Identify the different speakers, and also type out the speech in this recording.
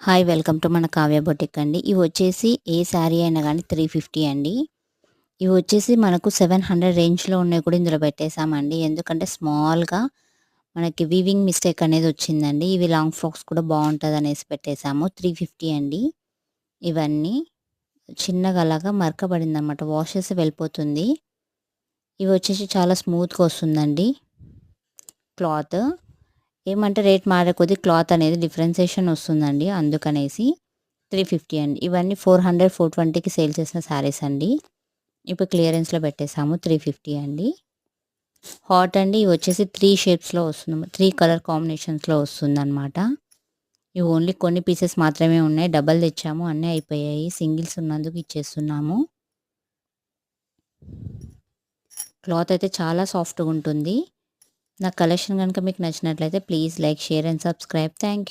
Speaker 1: Hi welcome to మన Kavya boutique అండి. ఇవి వచ్చేసి ఏ శారీ అయినా కానీ 350 అండి. ఇవి వచ్చేసి మనకు 700 రేంజ్లో ఉన్నాయి కూడా ఇందులో పెట్టేశామండి. ఎందుకంటే స్మాల్గా మనకి వీవింగ్ మిస్టేక్ అనేది వచ్చిందండి. ఇవి లాంగ్ ఫ్రాక్స్ కూడా బాగుంటుంది అనేసి పెట్టేశాము. 350 అండి. ఇవన్నీ చిన్నగా అలాగా మరకబడింది అనమాట. వాష్ చేసి వెళ్ళిపోతుంది. ఇవి వచ్చేసి చాలా స్మూత్గా వస్తుందండి క్లాత్. ఏమంటే రేట్ మారే కొద్దీ క్లాత్ అనేది డిఫరెన్సియేషన్ వస్తుందండి. అందుకనేసి 350 అండి. ఇవన్నీ 400, 420కి సేల్ చేసిన శారీస్ అండి. ఇప్పుడు క్లియరెన్స్లో పెట్టేసాము. 350 అండి. హాట్ అండి. ఇవి వచ్చేసి 3 షేప్స్లో వస్తుంది, 3 కలర్ కాంబినేషన్స్లో వస్తుందన్నమాట. ఇవి ఓన్లీ కొన్ని పీసెస్ మాత్రమే ఉన్నాయి. డబల్ తెచ్చాము, అన్నీ అయిపోయాయి. సింగిల్స్ ఉన్నందుకు ఇచ్చేస్తున్నాము. క్లాత్ అయితే చాలా సాఫ్ట్గా ఉంటుంది. నా కలెక్షన్ కనుక మీకు నచ్చినట్లయితే please like, share and subscribe. Thank you.